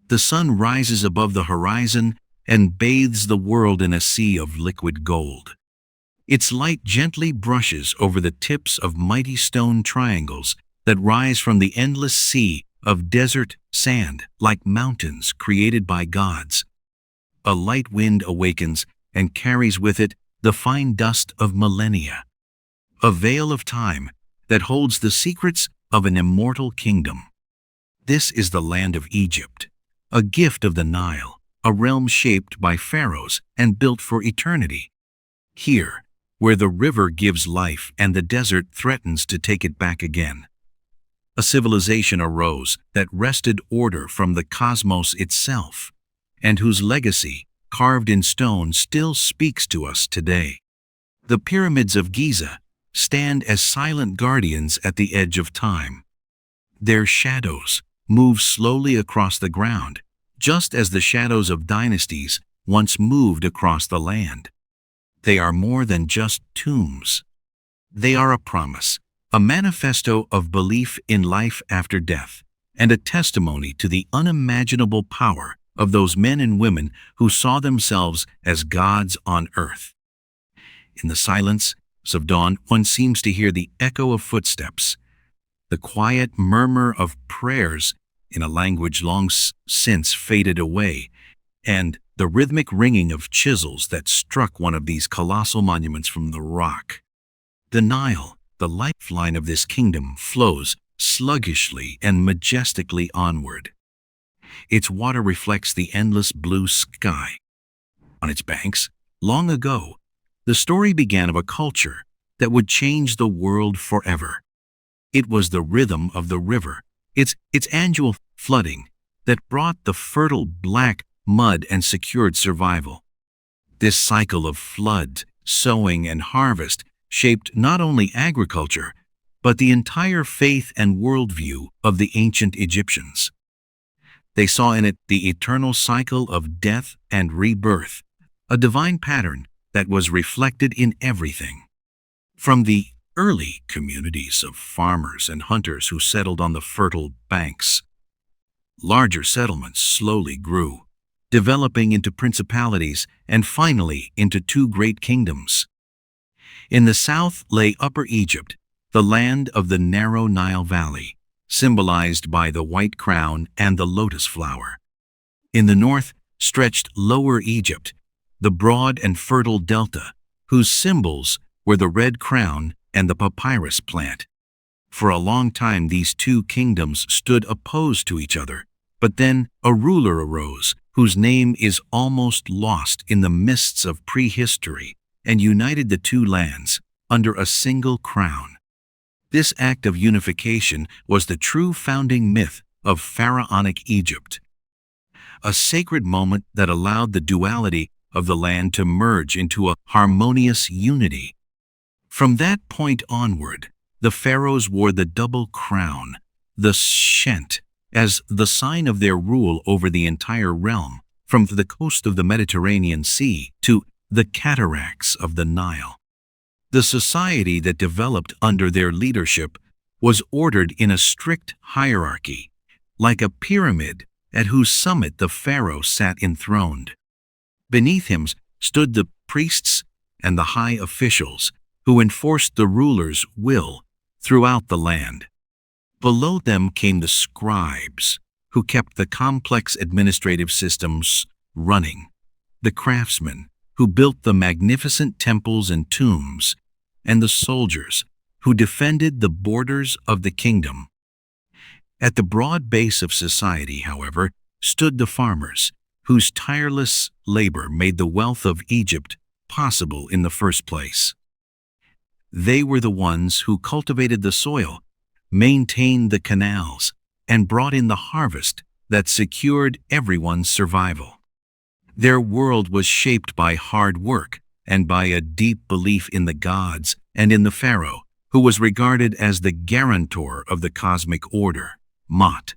The sun rises above the horizon and bathes the world in a sea of liquid gold. Its light gently brushes over the tips of mighty stone triangles that rise from the endless sea of desert sand like mountains created by gods. A light wind awakens and carries with it the fine dust of millennia, a veil of time that holds the secrets of an immortal kingdom. This is the land of Egypt, a gift of the Nile, a realm shaped by pharaohs and built for eternity. Here, where the river gives life and the desert threatens to take it back again, a civilization arose that wrested order from the cosmos itself, and whose legacy, carved in stone, still speaks to us today. The pyramids of Giza stand as silent guardians at the edge of time. Their shadows move slowly across the ground, just as the shadows of dynasties once moved across the land. They are more than just tombs. They are a promise, a manifesto of belief in life after death, and a testimony to the unimaginable power of those men and women who saw themselves as gods on earth. In the silence of dawn, one seems to hear the echo of footsteps, the quiet murmur of prayers in a language long since faded away, and the rhythmic ringing of chisels that struck one of these colossal monuments from the rock. The Nile, the lifeline of this kingdom, flows sluggishly and majestically onward. Its water reflects the endless blue sky. On its banks, long ago, the story began of a culture that would change the world forever. It was the rhythm of the river, its annual flooding, that brought the fertile black mud and secured survival. This cycle of flood, sowing, and harvest shaped not only agriculture, but the entire faith and worldview of the ancient Egyptians. They saw in it the eternal cycle of death and rebirth, a divine pattern that was reflected in everything. From the early communities of farmers and hunters who settled on the fertile banks, larger settlements slowly grew, developing into principalities and finally into two great kingdoms. In the south lay Upper Egypt, the land of the narrow Nile Valley, symbolized by the white crown and the lotus flower. In the north stretched Lower Egypt, the broad and fertile delta, whose symbols were the red crown and the papyrus plant. For a long time these two kingdoms stood opposed to each other, but then a ruler arose whose name is almost lost in the mists of prehistory, and united the two lands under a single crown. This act of unification was the true founding myth of pharaonic Egypt, a sacred moment that allowed the duality of the land to merge into a harmonious unity. From that point onward, the pharaohs wore the double crown, the shent, as the sign of their rule over the entire realm, from the coast of the Mediterranean Sea to the cataracts of the Nile. The society that developed under their leadership was ordered in a strict hierarchy, like a pyramid at whose summit the pharaoh sat enthroned. Beneath him stood the priests and the high officials who enforced the ruler's will throughout the land. Below them came the scribes, who kept the complex administrative systems running, the craftsmen, who built the magnificent temples and tombs, and the soldiers, who defended the borders of the kingdom. At the broad base of society, however, stood the farmers, whose tireless labor made the wealth of Egypt possible in the first place. They were the ones who cultivated the soil, maintained the canals, and brought in the harvest that secured everyone's survival. Their world was shaped by hard work and by a deep belief in the gods and in the pharaoh, who was regarded as the guarantor of the cosmic order, Mot.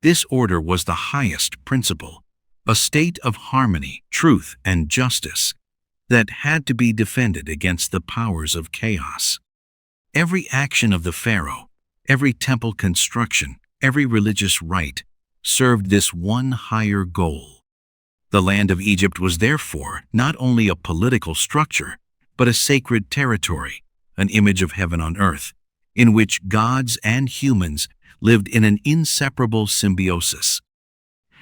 This order was the highest principle, a state of harmony, truth, and justice that had to be defended against the powers of chaos. Every action of the pharaoh, every temple construction, every religious rite served this one higher goal. The land of Egypt was therefore not only a political structure, but a sacred territory, an image of heaven on earth, in which gods and humans lived in an inseparable symbiosis.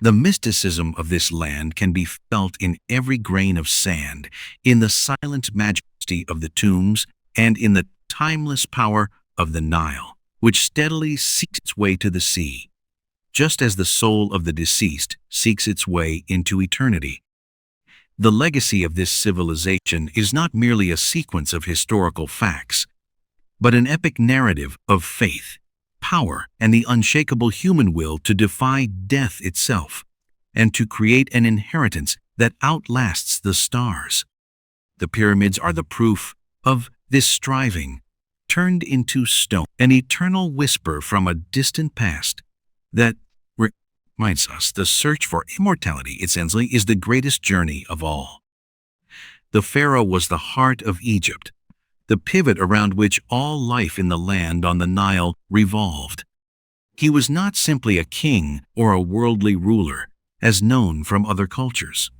The mysticism of this land can be felt in every grain of sand, in the silent majesty of the tombs, and in the timeless power of the Nile, which steadily seeks its way to the sea, just as the soul of the deceased seeks its way into eternity. The legacy of this civilization is not merely a sequence of historical facts, but an epic narrative of faith, power, and the unshakable human will to defy death itself, and to create an inheritance that outlasts the stars. The pyramids are the proof of this striving, turned into stone, an eternal whisper from a distant past that reminds us the search for immortality, essentially, is the greatest journey of all. The pharaoh was the heart of Egypt, the pivot around which all life in the land on the Nile revolved. He was not simply a king or a worldly ruler, as known from other cultures.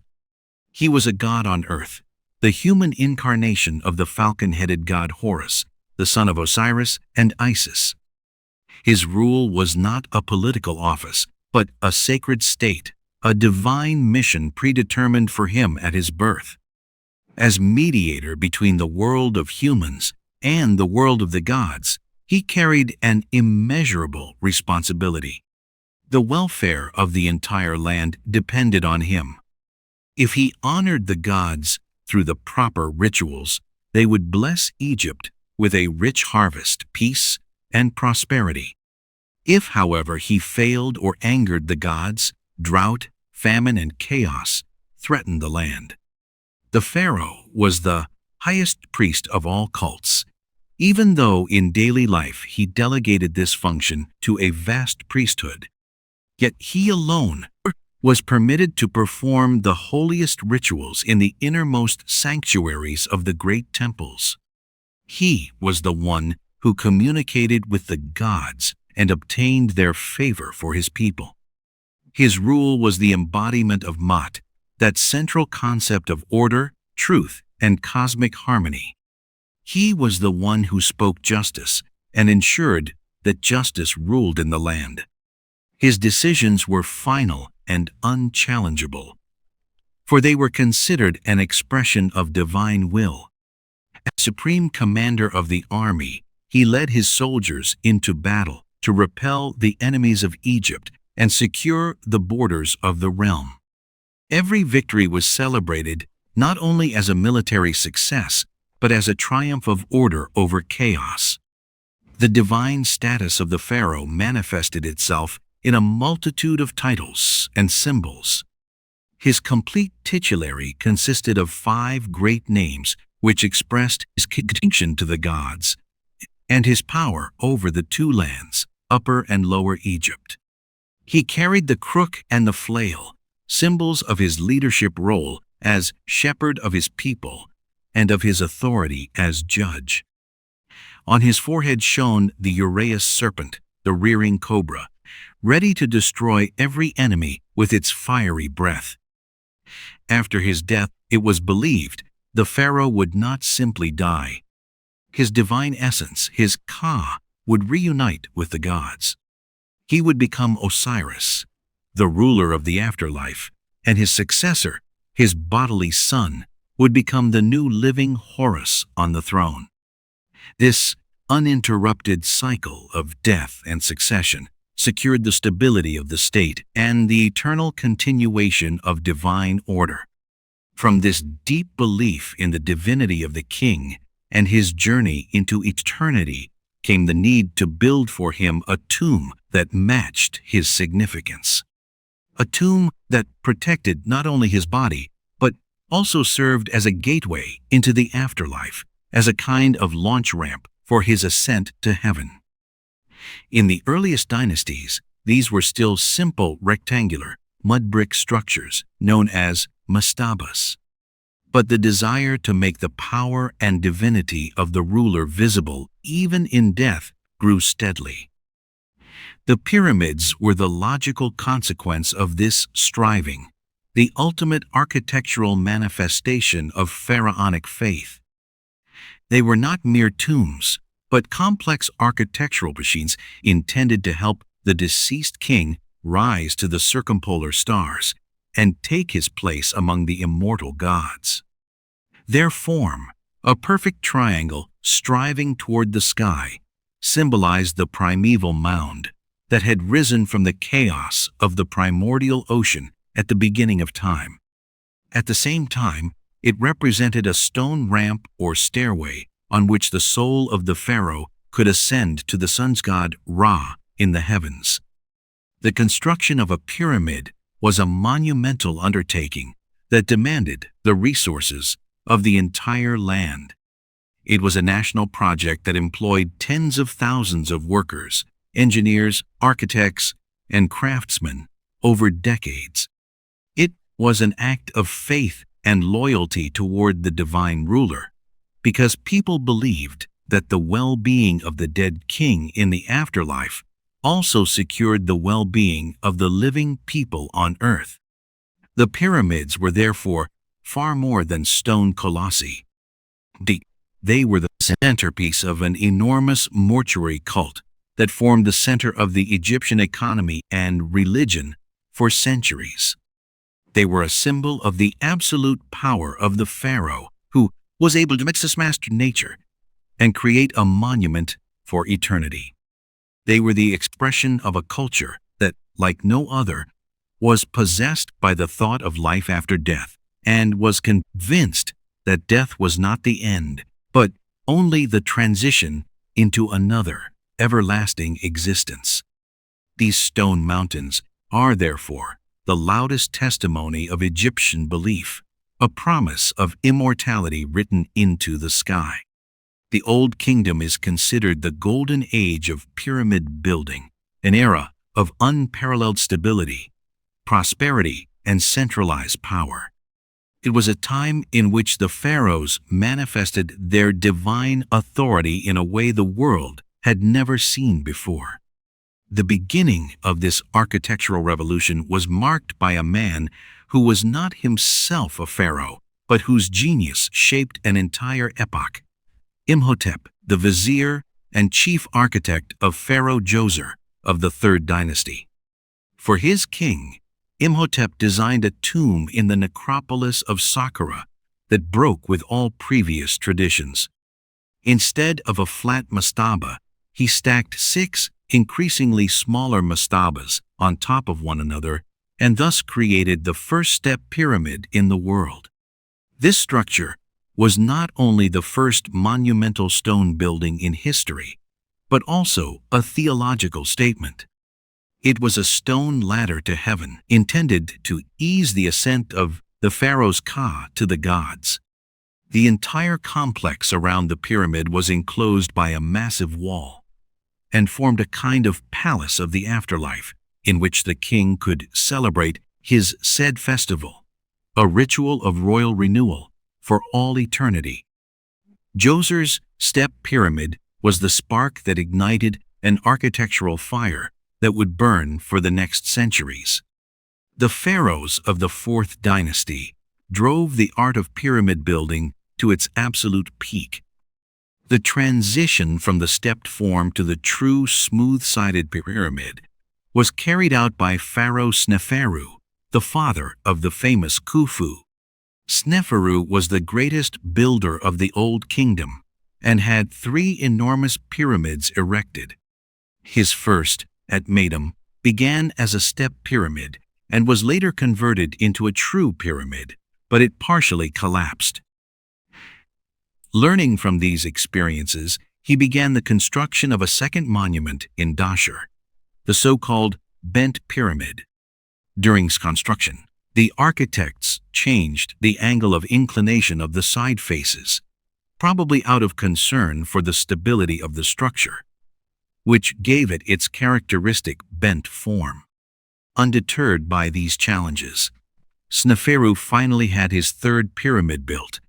He was a god on earth, the human incarnation of the falcon-headed god Horus, the son of Osiris and Isis. His rule was not a political office, but a sacred state, a divine mission predetermined for him at his birth. As mediator between the world of humans and the world of the gods, he carried an immeasurable responsibility. The welfare of the entire land depended on him. If he honored the gods through the proper rituals, they would bless Egypt with a rich harvest, peace, and prosperity. If, however, he failed or angered the gods, drought, famine, and chaos threatened the land. The pharaoh was the highest priest of all cults, even though in daily life he delegated this function to a vast priesthood. Yet he alone was permitted to perform the holiest rituals in the innermost sanctuaries of the great temples. He was the one who communicated with the gods and obtained their favor for his people. His rule was the embodiment of Ma'at, that central concept of order, truth, and cosmic harmony. He was the one who spoke justice and ensured that justice ruled in the land. His decisions were final and unchallengeable, for they were considered an expression of divine will. As supreme commander of the army, he led his soldiers into battle to repel the enemies of Egypt and secure the borders of the realm. Every victory was celebrated not only as a military success, but as a triumph of order over chaos. The divine status of the pharaoh manifested itself in a multitude of titles and symbols. His complete titulary consisted of 5 great names which expressed his connection to the gods and his power over the 2 lands, Upper and Lower Egypt. He carried the crook and the flail, symbols of his leadership role as shepherd of his people and of his authority as judge. On his forehead shone the Uraeus serpent, the rearing cobra, ready to destroy every enemy with its fiery breath. After his death, it was believed the pharaoh would not simply die. His divine essence, his Ka, would reunite with the gods. He would become Osiris, the ruler of the afterlife, and his successor, his bodily son, would become the new living Horus on the throne. This uninterrupted cycle of death and succession secured the stability of the state and the eternal continuation of divine order. From this deep belief in the divinity of the king and his journey into eternity came the need to build for him a tomb that matched his significance. A tomb that protected not only his body, but also served as a gateway into the afterlife, as a kind of launch ramp for his ascent to heaven. In the earliest dynasties, these were still simple rectangular, mud brick structures known as mastabas. But the desire to make the power and divinity of the ruler visible even in death grew steadily. The pyramids were the logical consequence of this striving, the ultimate architectural manifestation of pharaonic faith. They were not mere tombs, but complex architectural machines intended to help the deceased king rise to the circumpolar stars and take his place among the immortal gods. Their form, a perfect triangle striving toward the sky, symbolized the primeval mound that had risen from the chaos of the primordial ocean at the beginning of time. At the same time, it represented a stone ramp or stairway on which the soul of the pharaoh could ascend to the sun's god Ra in the heavens. The construction of a pyramid was a monumental undertaking that demanded the resources of the entire land. It was a national project that employed tens of thousands of workers, engineers, architects, and craftsmen over decades. It was an act of faith and loyalty toward the divine ruler, because people believed that the well-being of the dead king in the afterlife also secured the well-being of the living people on earth. The pyramids were therefore far more than stone colossi. They were the centerpiece of an enormous mortuary cult that formed the center of the Egyptian economy and religion for centuries. They were a symbol of the absolute power of the pharaoh, who was able to mix this master nature and create a monument for eternity. They were the expression of a culture that, like no other, was possessed by the thought of life after death and was convinced that death was not the end, but only the transition into another, everlasting existence. These stone mountains are, therefore, the loudest testimony of Egyptian belief, a promise of immortality written into the sky. The Old Kingdom is considered the golden age of pyramid building, an era of unparalleled stability, prosperity, and centralized power. It was a time in which the pharaohs manifested their divine authority in a way the world had never seen before. The beginning of this architectural revolution was marked by a man who was not himself a pharaoh, but whose genius shaped an entire epoch. Imhotep, the vizier and chief architect of Pharaoh Djoser of the Third Dynasty. For his king, Imhotep designed a tomb in the necropolis of Saqqara that broke with all previous traditions. Instead of a flat mastaba, he stacked 6 increasingly smaller mastabas on top of one another and thus created the first-step pyramid in the world. This structure was not only the first monumental stone building in history, but also a theological statement. It was a stone ladder to heaven intended to ease the ascent of the pharaoh's Ka to the gods. The entire complex around the pyramid was enclosed by a massive wall and formed a kind of palace of the afterlife in which the king could celebrate his Sed festival, a ritual of royal renewal for all eternity. Djoser's step pyramid was the spark that ignited an architectural fire that would burn for the next centuries. The pharaohs of the Fourth Dynasty drove the art of pyramid building to its absolute peak. The transition from the stepped form to the true smooth-sided pyramid was carried out by Pharaoh Sneferu, the father of the famous Khufu. Sneferu was the greatest builder of the Old Kingdom and had 3 enormous pyramids erected. His first, at Medum, began as a step pyramid and was later converted into a true pyramid, but it partially collapsed. Learning from these experiences, he began the construction of a second monument in Dashur, the so-called bent pyramid. During construction, the architects changed the angle of inclination of the side faces, probably out of concern for the stability of the structure, which gave it its characteristic bent form. Undeterred by these challenges, Sneferu finally had his third pyramid built,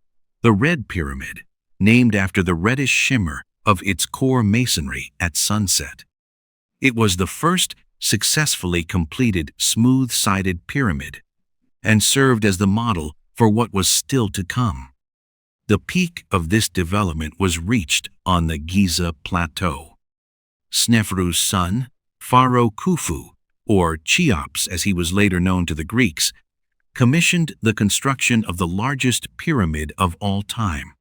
the Red Pyramid, named after the reddish shimmer of its core masonry at sunset. It was the first successfully completed smooth-sided pyramid and served as the model for what was still to come. The peak of this development was reached on the Giza Plateau. Sneferu's son, Pharaoh Khufu, or Cheops as he was later known to the Greeks, commissioned the construction of the largest pyramid of all time.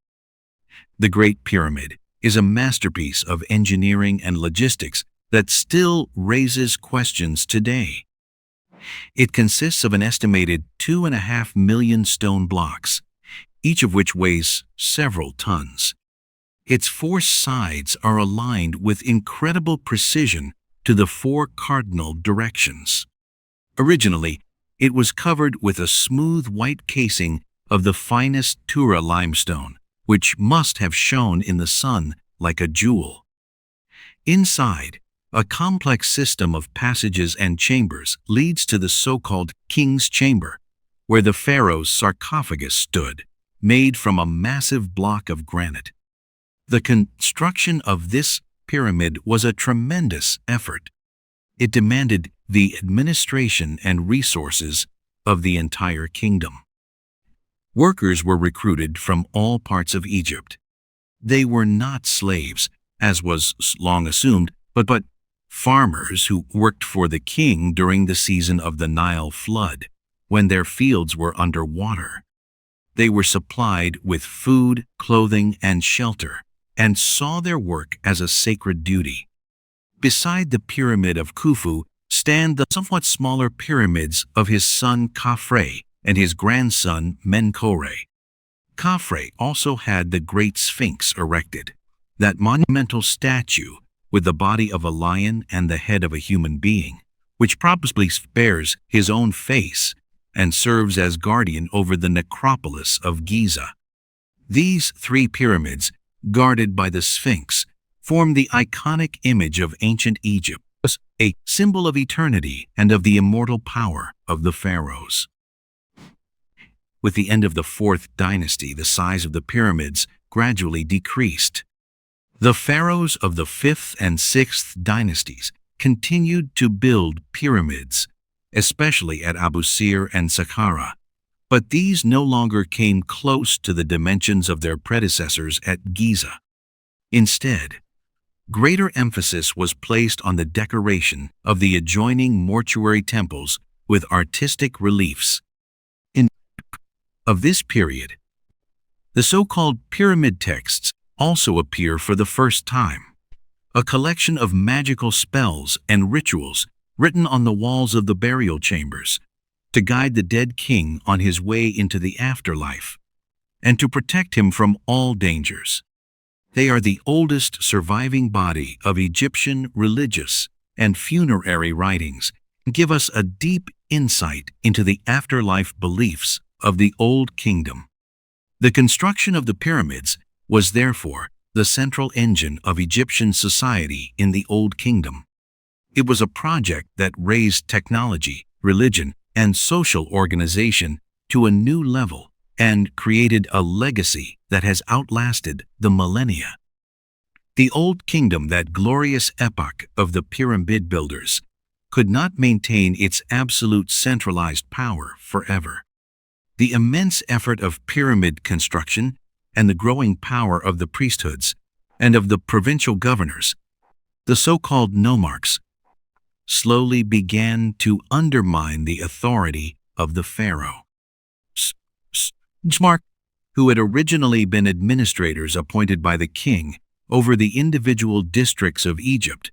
The Great Pyramid is a masterpiece of engineering and logistics that still raises questions today. It consists of an estimated 2.5 million stone blocks, each of which weighs several tons. Its four sides are aligned with incredible precision to the four cardinal directions. Originally, it was covered with a smooth white casing of the finest Tura limestone, which must have shone in the sun like a jewel. Inside, a complex system of passages and chambers leads to the so-called King's Chamber, where the Pharaoh's sarcophagus stood, made from a massive block of granite. The construction of this pyramid was a tremendous effort. It demanded the administration and resources of the entire kingdom. Workers were recruited from all parts of Egypt. They were not slaves, as was long assumed, but farmers who worked for the king during the season of the Nile flood, when their fields were under water. They were supplied with food, clothing, and shelter, and saw their work as a sacred duty. Beside the pyramid of Khufu stand the somewhat smaller pyramids of his son Khafre and his grandson Menkaure. Khafre also had the Great Sphinx erected, that monumental statue with the body of a lion and the head of a human being, which probably bears his own face and serves as guardian over the necropolis of Giza. These three pyramids, guarded by the Sphinx, form the iconic image of ancient Egypt, a symbol of eternity and of the immortal power of the pharaohs. With the end of the Fourth Dynasty, the size of the pyramids gradually decreased. The pharaohs of the Fifth and Sixth Dynasties continued to build pyramids, especially at Abu Sir and Saqqara, but these no longer came close to the dimensions of their predecessors at Giza. Instead, greater emphasis was placed on the decoration of the adjoining mortuary temples with artistic reliefs. Of this period, the so-called pyramid texts also appear for the first time, a collection of magical spells and rituals written on the walls of the burial chambers to guide the dead king on his way into the afterlife and to protect him from all dangers. They are the oldest surviving body of Egyptian religious and funerary writings and give us a deep insight into the afterlife beliefs of the Old Kingdom. The construction of the pyramids was therefore the central engine of Egyptian society in the Old Kingdom. It was a project that raised technology, religion, and social organization to a new level and created a legacy that has outlasted the millennia. The Old Kingdom, that glorious epoch of the pyramid builders, could not maintain its absolute centralized power forever. The immense effort of pyramid construction and the growing power of the priesthoods and of the provincial governors, the so-called nomarchs, slowly began to undermine the authority of the pharaoh. Who had originally been administrators appointed by the king over the individual districts of Egypt,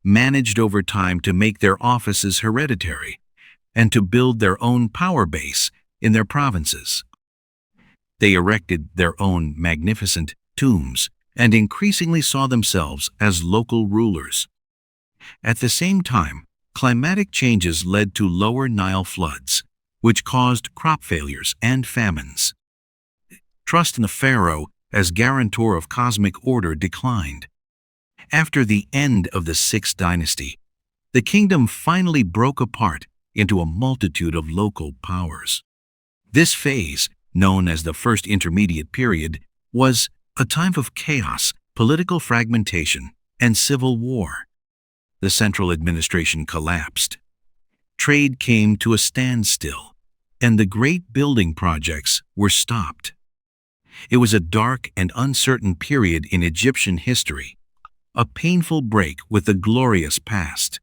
managed over time to make their offices hereditary and to build their own power base in their provinces. They erected their own magnificent tombs and increasingly saw themselves as local rulers. At the same time, climatic changes led to lower Nile floods, which caused crop failures and famines. Trust in the pharaoh as guarantor of cosmic order declined. After the end of the Sixth Dynasty, the kingdom finally broke apart into a multitude of local powers. This phase, known as the First Intermediate Period, was a time of chaos, political fragmentation, and civil war. the central administration collapsed. Trade came to a standstill, and the great building projects were stopped. It was a dark and uncertain period in Egyptian history, a painful break with the glorious past.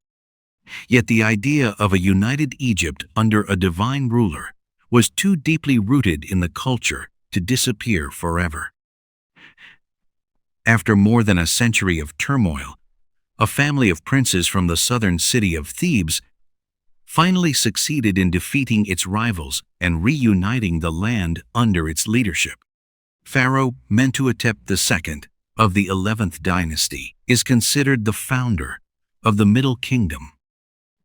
Yet the idea of a united Egypt under a divine ruler was too deeply rooted in the culture to disappear forever. After more than a century of turmoil, a family of princes from the southern city of Thebes finally succeeded in defeating its rivals and reuniting the land under its leadership. Pharaoh Mentuhotep II of the 11th dynasty is considered the founder of the Middle Kingdom.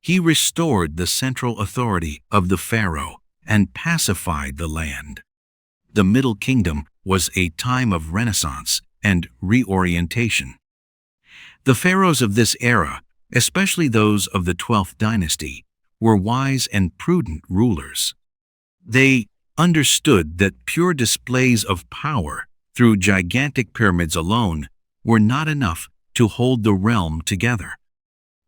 He restored the central authority of the pharaoh and pacified the land. The Middle Kingdom was a time of renaissance and reorientation. The pharaohs of this era, especially those of the 12th dynasty, were wise and prudent rulers. They understood that pure displays of power through gigantic pyramids alone were not enough to hold the realm together.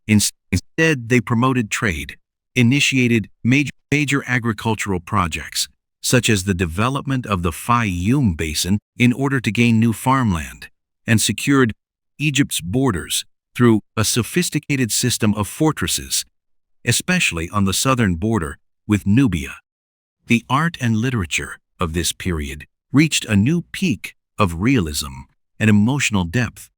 Instead, they promoted trade, initiated major agricultural projects, such as the development of the Fayum Basin in order to gain new farmland, and secured Egypt's borders through a sophisticated system of fortresses, especially on the southern border with Nubia. The art and literature of this period reached a new peak of realism and emotional depth.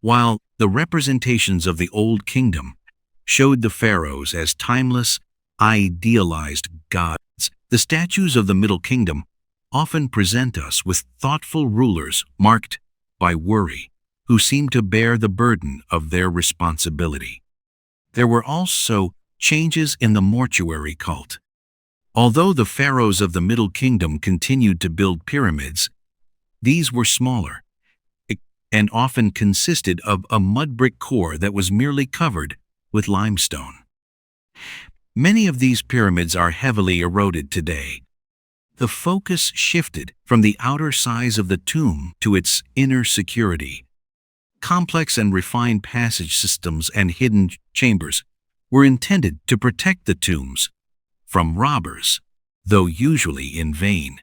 While the representations of the Old Kingdom showed the pharaohs as timeless, idealized gods, the statues of the Middle Kingdom often present us with thoughtful rulers marked by worry, who seem to bear the burden of their responsibility. There were also changes in the mortuary cult. Although the pharaohs of the Middle Kingdom continued to build pyramids, these were smaller and often consisted of a mud brick core that was merely covered with limestone. Many of these pyramids are heavily eroded today. The focus shifted from the outer size of the tomb to its inner security. Complex and refined passage systems and hidden chambers were intended to protect the tombs from robbers, though usually in vain.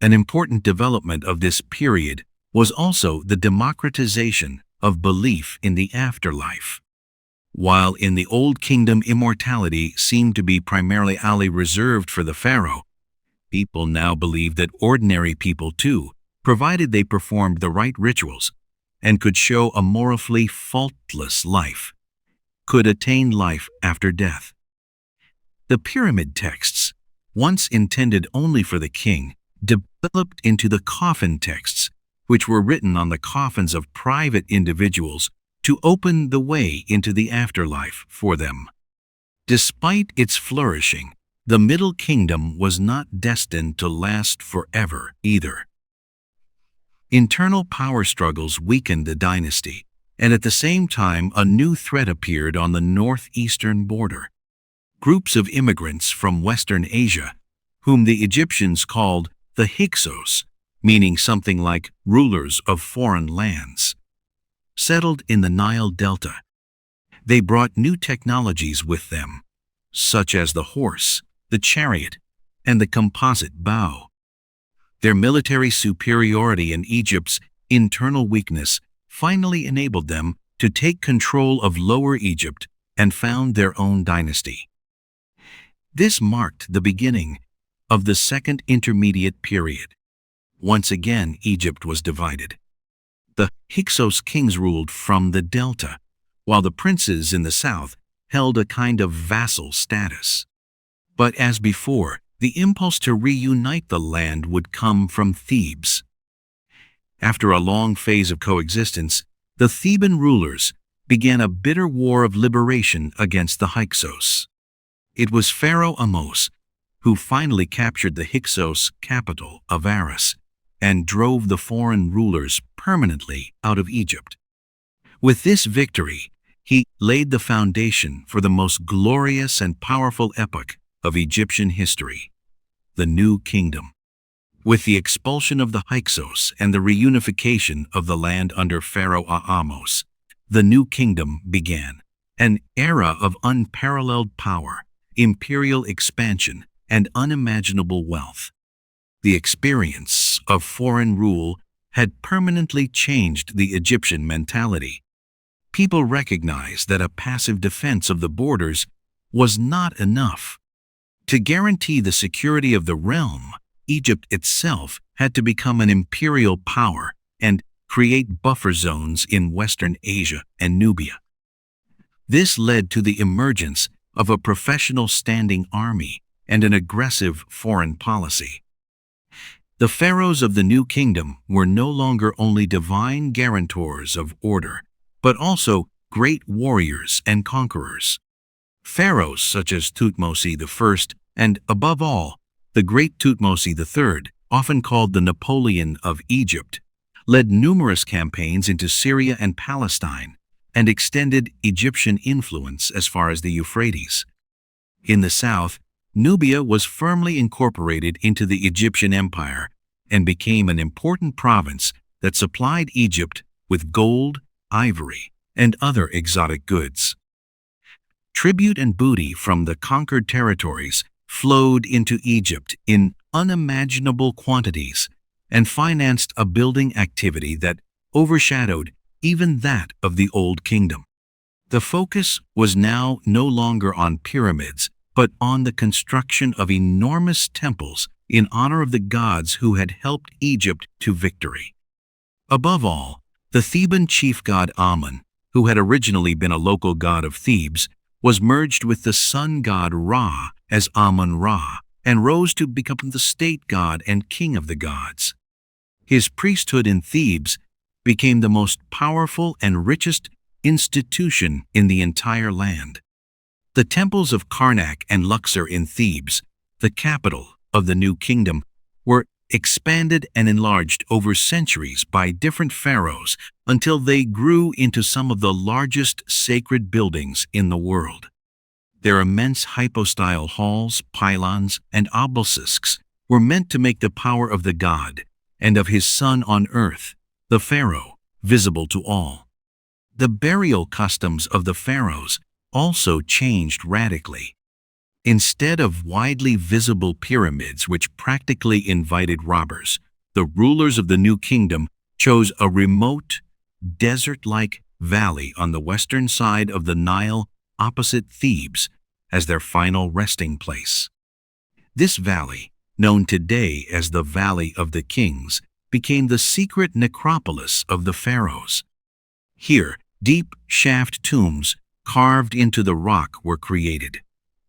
An important development of this period was also the democratization of belief in the afterlife. While in the Old Kingdom immortality seemed to be primarily reserved for the pharaoh, people now believe that ordinary people too, provided they performed the right rituals and could show a morally faultless life, could attain life after death. The pyramid texts, once intended only for the king, developed into the coffin texts, which were written on the coffins of private individuals to open the way into the afterlife for them. Despite its flourishing, the Middle Kingdom was not destined to last forever either. Internal power struggles weakened the dynasty, and at the same time a new threat appeared on the northeastern border. Groups of immigrants from Western Asia, whom the Egyptians called the Hyksos, meaning something like rulers of foreign lands, settled in the Nile Delta. They brought new technologies with them, such as the horse, the chariot, and the composite bow. Their military superiority and Egypt's internal weakness finally enabled them to take control of Lower Egypt and found their own dynasty. This marked the beginning of the Second Intermediate Period. Once again, Egypt was divided. The Hyksos kings ruled from the delta, while the princes in the south held a kind of vassal status. But as before, the impulse to reunite the land would come from Thebes. After a long phase of coexistence, the Theban rulers began a bitter war of liberation against the Hyksos. It was Pharaoh Ahmose who finally captured the Hyksos capital of Aras and drove the foreign rulers permanently out of Egypt. With this victory, he laid the foundation for the most glorious and powerful epoch of Egyptian history, the New Kingdom. With the expulsion of the Hyksos and the reunification of the land under Pharaoh Ahmose, the New Kingdom began, an era of unparalleled power, imperial expansion, and unimaginable wealth. The experience of foreign rule had permanently changed the Egyptian mentality. People recognized that a passive defense of the borders was not enough. To guarantee the security of the realm, Egypt itself had to become an imperial power and create buffer zones in Western Asia and Nubia. This led to the emergence of a professional standing army and an aggressive foreign policy. The pharaohs of the New Kingdom were no longer only divine guarantors of order, but also great warriors and conquerors. Pharaohs such as Thutmose I and, above all, the great Thutmose III, often called the Napoleon of Egypt, led numerous campaigns into Syria and Palestine and extended Egyptian influence as far as the Euphrates. In the south, Nubia was firmly incorporated into the Egyptian empire and became an important province that supplied Egypt with gold, ivory, and other exotic goods. Tribute and booty from the conquered territories flowed into Egypt in unimaginable quantities and financed a building activity that overshadowed even that of the Old Kingdom. The focus was now no longer on pyramids, but on the construction of enormous temples in honor of the gods who had helped Egypt to victory. Above all, the Theban chief god Amun, who had originally been a local god of Thebes, was merged with the sun god Ra as Amun-Ra and rose to become the state god and king of the gods. His priesthood in Thebes became the most powerful and richest institution in the entire land. The temples of Karnak and Luxor in Thebes, the capital of the New Kingdom, were expanded and enlarged over centuries by different pharaohs until they grew into some of the largest sacred buildings in the world. Their immense hypostyle halls, pylons, and obelisks were meant to make the power of the god and of his son on earth, the pharaoh, visible to all. The burial customs of the pharaohs also changed radically. Instead of widely visible pyramids which practically invited robbers, the rulers of the New Kingdom chose a remote, desert-like valley on the western side of the Nile opposite Thebes as their final resting place. This valley, known today as the Valley of the Kings, became the secret necropolis of the pharaohs. Here, deep shaft tombs carved into the rock were created,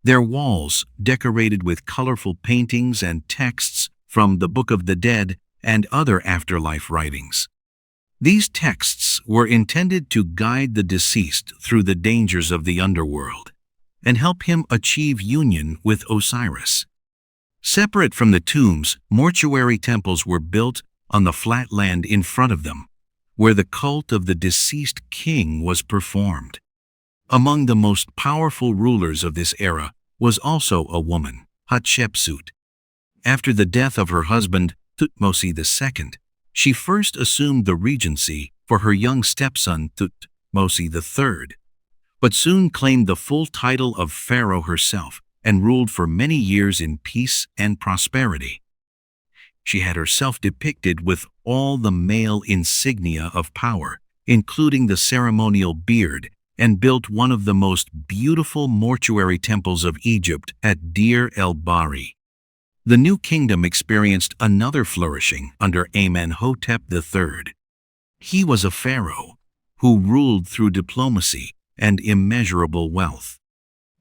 their walls decorated with colorful paintings and texts from the Book of the Dead and other afterlife writings. These texts were intended to guide the deceased through the dangers of the underworld and help him achieve union with Osiris. Separate from the tombs, mortuary temples were built on the flat land in front of them, where the cult of the deceased king was performed. Among the most powerful rulers of this era was also a woman, Hatshepsut. After the death of her husband, Thutmose II, she first assumed the regency for her young stepson, Thutmose III, but soon claimed the full title of pharaoh herself and ruled for many years in peace and prosperity. She had herself depicted with all the male insignia of power, including the ceremonial beard, and built one of the most beautiful mortuary temples of Egypt at Deir el-Bahri. The New Kingdom experienced another flourishing under Amenhotep III. He was a pharaoh who ruled through diplomacy and immeasurable wealth.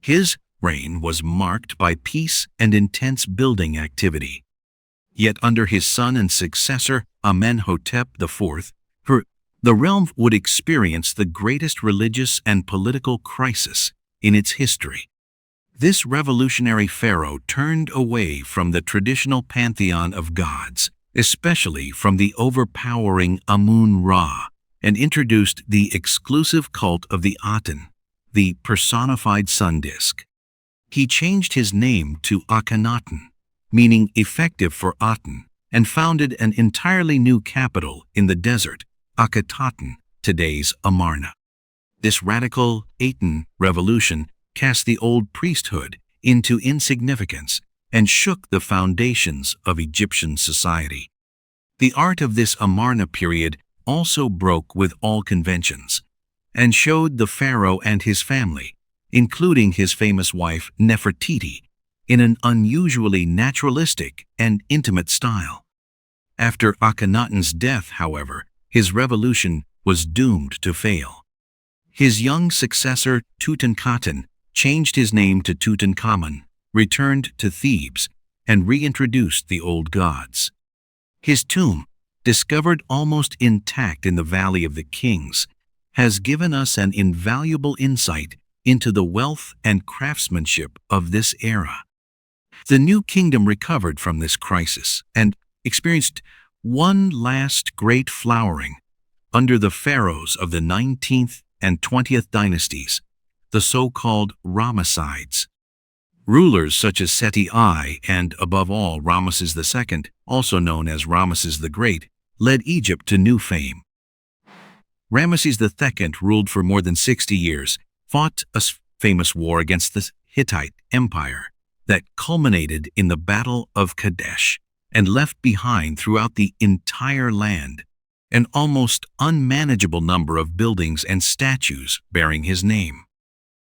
His reign was marked by peace and intense building activity. Yet under his son and successor, Amenhotep IV, the realm would experience the greatest religious and political crisis in its history. This revolutionary pharaoh turned away from the traditional pantheon of gods, especially from the overpowering Amun-Ra, and introduced the exclusive cult of the Aten, the personified sun disk. He changed his name to Akhenaten, meaning effective for Aten, and founded an entirely new capital in the desert, Akhetaten, today's Amarna. This radical Aten revolution cast the old priesthood into insignificance and shook the foundations of Egyptian society. The art of this Amarna period also broke with all conventions and showed the pharaoh and his family, including his famous wife Nefertiti, in an unusually naturalistic and intimate style. After Akhenaten's death, however, his revolution was doomed to fail. His young successor Tutankhaten changed his name to Tutankhamun, returned to Thebes, and reintroduced the old gods. His tomb, discovered almost intact in the Valley of the Kings, has given us an invaluable insight into the wealth and craftsmanship of this era. The New Kingdom recovered from this crisis and experienced one last great flowering under the pharaohs of the 19th and 20th dynasties, the so-called Ramessides. Rulers such as Seti I and, above all, Ramesses II, also known as Ramesses the Great, led Egypt to new fame. Ramesses II ruled for more than 60 years, fought a famous war against the Hittite Empire that culminated in the Battle of Kadesh, and left behind throughout the entire land an almost unmanageable number of buildings and statues bearing his name.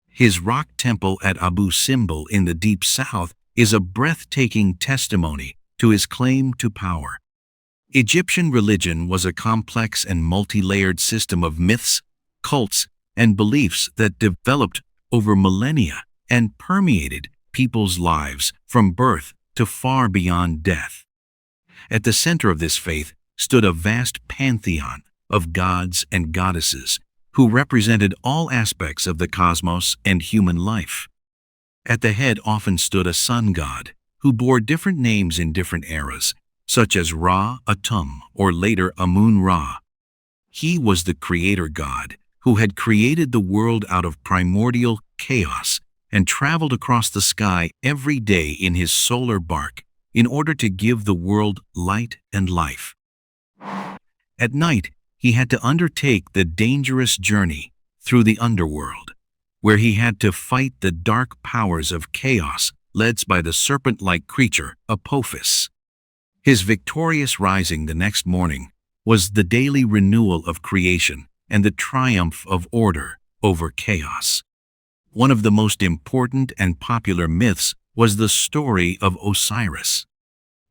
His rock temple at Abu Simbel in the Deep South is a breathtaking testimony to his claim to power. Egyptian religion was a complex and multi-layered system of myths, cults, and beliefs that developed over millennia and permeated people's lives from birth to far beyond death. At the center of this faith stood a vast pantheon of gods and goddesses who represented all aspects of the cosmos and human life. At the head often stood a sun god who bore different names in different eras, such as Ra Atum or later Amun-Ra. He was the creator god who had created the world out of primordial chaos and traveled across the sky every day in his solar bark in order to give the world light and life. At night, he had to undertake the dangerous journey through the underworld, where he had to fight the dark powers of chaos led by the serpent-like creature Apophis. His victorious rising the next morning was the daily renewal of creation and the triumph of order over chaos. One of the most important and popular myths was the story of Osiris.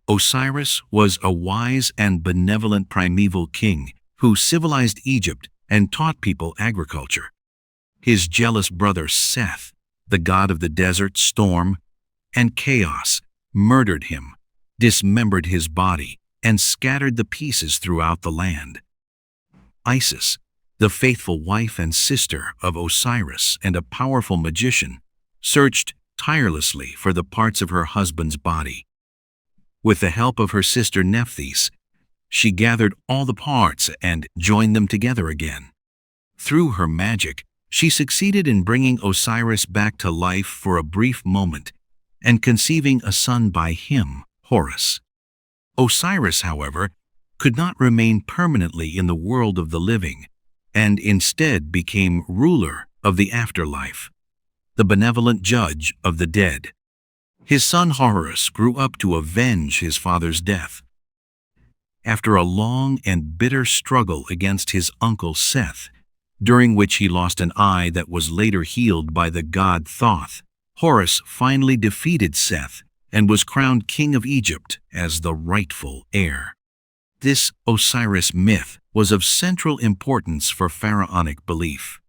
Osiris was a wise and benevolent primeval king who civilized Egypt and taught people agriculture. His jealous brother Seth, the god of the desert, storm, and chaos, murdered him, dismembered his body, and scattered the pieces throughout the land. Isis, the faithful wife and sister of Osiris and a powerful magician, searched tirelessly for the parts of her husband's body. With the help of her sister Nephthys, she gathered all the parts and joined them together again. Through her magic, she succeeded in bringing Osiris back to life for a brief moment and conceiving a son by him, Horus. Osiris, however, could not remain permanently in the world of the living, and instead became ruler of the afterlife, the benevolent judge of the dead. His son Horus grew up to avenge his father's death. After a long and bitter struggle against his uncle Seth, during which he lost an eye that was later healed by the god Thoth, Horus finally defeated Seth and was crowned king of Egypt as the rightful heir. This Osiris myth was of central importance for pharaonic belief.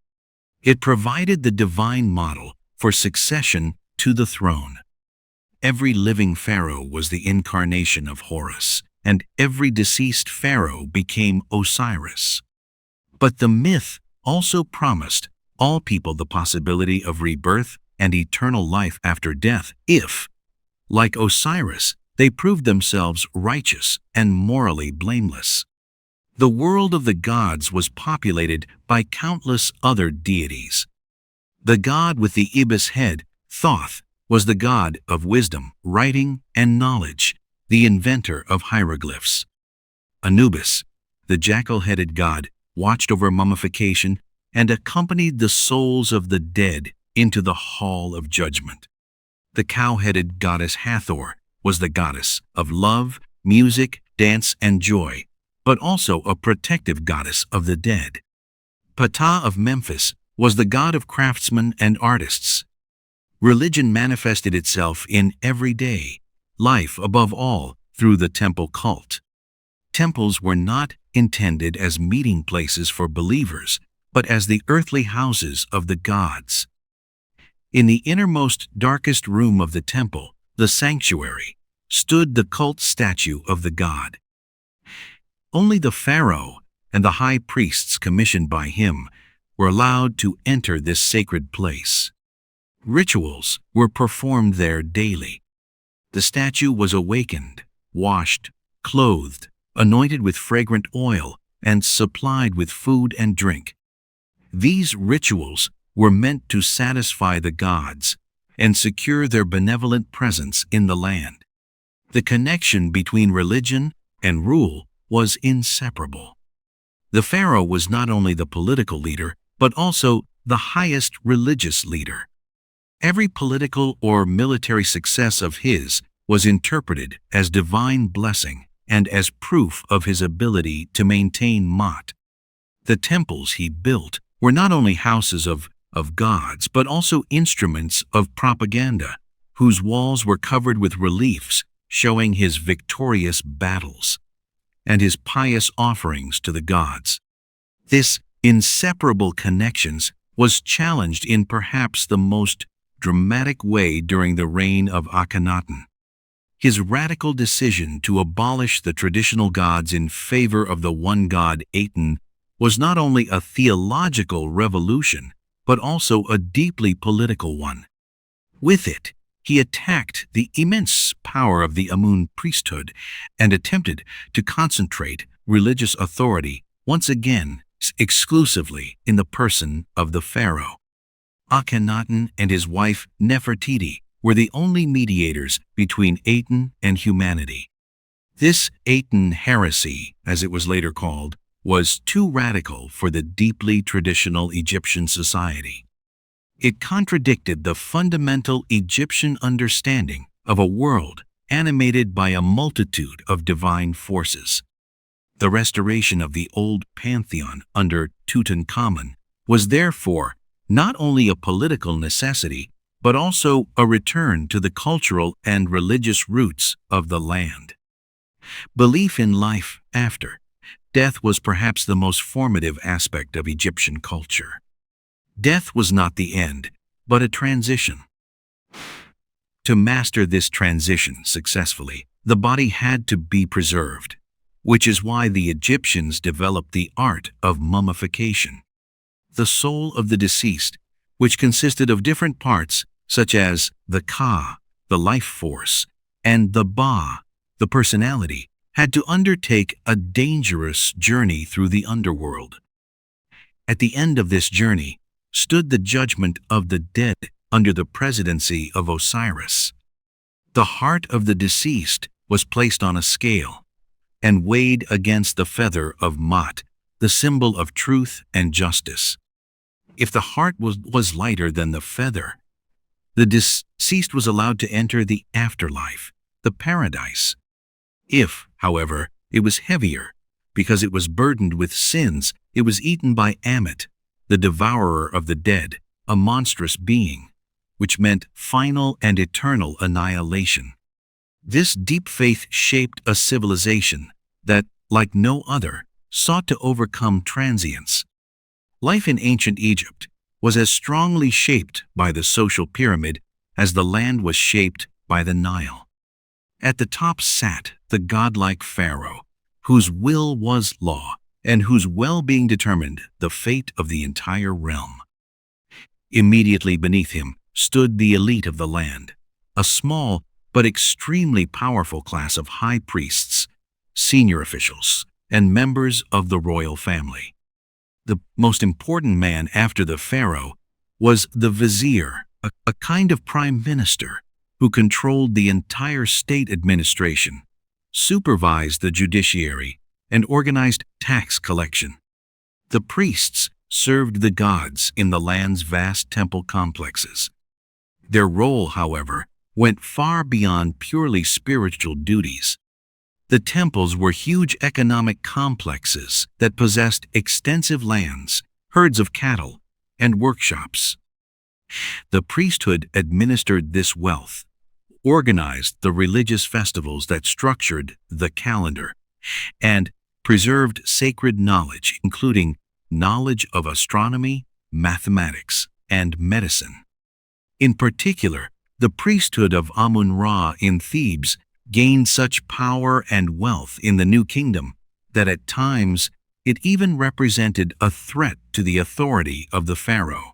It provided the divine model for succession to the throne. Every living pharaoh was the incarnation of Horus, and every deceased pharaoh became Osiris. But the myth also promised all people the possibility of rebirth and eternal life after death if, like Osiris, they proved themselves righteous and morally blameless. The world of the gods was populated by countless other deities. The god with the ibis head, Thoth, was the god of wisdom, writing, and knowledge, the inventor of hieroglyphs. Anubis, the jackal-headed god, watched over mummification, and accompanied the souls of the dead into the hall of judgment. The cow-headed goddess Hathor was the goddess of love, music, dance, and joy, but also a protective goddess of the dead. Ptah of Memphis was the god of craftsmen and artists. Religion manifested itself in everyday life, above all through the temple cult. Temples were not intended as meeting places for believers, but as the earthly houses of the gods. In the innermost, darkest room of the temple, the sanctuary, stood the cult statue of the god. Only the pharaoh and the high priests commissioned by him were allowed to enter this sacred place. Rituals were performed there daily. The statue was awakened, washed, clothed, anointed with fragrant oil, and supplied with food and drink. These rituals were meant to satisfy the gods and secure their benevolent presence in the land. The connection between religion and rule was inseparable. The pharaoh was not only the political leader, but also the highest religious leader. Every political or military success of his was interpreted as divine blessing and as proof of his ability to maintain Ma'at. The temples he built were not only houses of gods, but also instruments of propaganda, whose walls were covered with reliefs showing his victorious battles and his pious offerings to the gods. This inseparable connections was challenged in perhaps the most dramatic way during the reign of Akhenaten. His radical decision to abolish the traditional gods in favor of the one god Aten was not only a theological revolution, but also a deeply political one. With it, he attacked the immense power of the Amun priesthood and attempted to concentrate religious authority once again exclusively in the person of the pharaoh. Akhenaten and his wife Nefertiti were the only mediators between Aten and humanity. This Aten heresy, as it was later called, was too radical for the deeply traditional Egyptian society. It contradicted the fundamental Egyptian understanding of a world animated by a multitude of divine forces. The restoration of the old pantheon under Tutankhamun was therefore not only a political necessity, but also a return to the cultural and religious roots of the land. Belief in life after death was perhaps the most formative aspect of Egyptian culture. Death was not the end, but a transition. To master this transition successfully, the body had to be preserved, which is why the Egyptians developed the art of mummification. The soul of the deceased, which consisted of different parts such as the Ka, the life force, and the Ba, the personality, had to undertake a dangerous journey through the underworld. At the end of this journey stood the judgment of the dead under the presidency of Osiris. The heart of the deceased was placed on a scale and weighed against the feather of Ma'at, the symbol of truth and justice. If the heart was lighter than the feather, the deceased was allowed to enter the afterlife, the paradise. If, however, it was heavier, because it was burdened with sins, it was eaten by Ammit, the devourer of the dead, a monstrous being, which meant final and eternal annihilation. This deep faith shaped a civilization that, like no other, sought to overcome transience. Life in ancient Egypt was as strongly shaped by the social pyramid as the land was shaped by the Nile. At the top sat the godlike pharaoh, whose will was law, and whose well-being determined the fate of the entire realm. Immediately beneath him stood the elite of the land, a small but extremely powerful class of high priests, senior officials, and members of the royal family. The most important man after the pharaoh was the vizier, a kind of prime minister who controlled the entire state administration, supervised the judiciary, and organized tax collection. The priests served the gods in the land's vast temple complexes. Their role, however, went far beyond purely spiritual duties. The temples were huge economic complexes that possessed extensive lands, herds of cattle, and workshops. The priesthood administered this wealth, organized the religious festivals that structured the calendar, and preserved sacred knowledge, including knowledge of astronomy, mathematics, and medicine. In particular, the priesthood of Amun-Ra in Thebes gained such power and wealth in the New Kingdom that at times it even represented a threat to the authority of the pharaoh.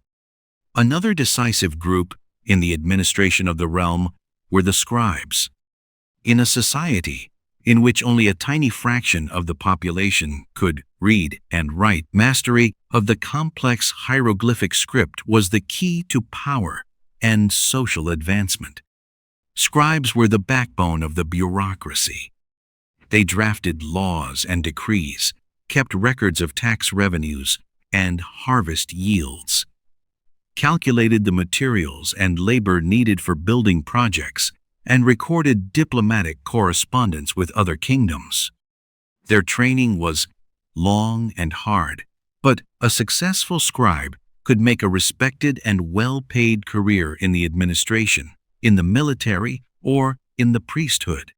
Another decisive group in the administration of the realm were the scribes. In a society in which only a tiny fraction of the population could read and write, mastery of the complex hieroglyphic script was the key to power and social advancement. Scribes were the backbone of the bureaucracy. They drafted laws and decrees, kept records of tax revenues and harvest yields, calculated the materials and labor needed for building projects, and recorded diplomatic correspondence with other kingdoms. Their training was long and hard, but a successful scribe could make a respected and well-paid career in the administration, in the military, or in the priesthood.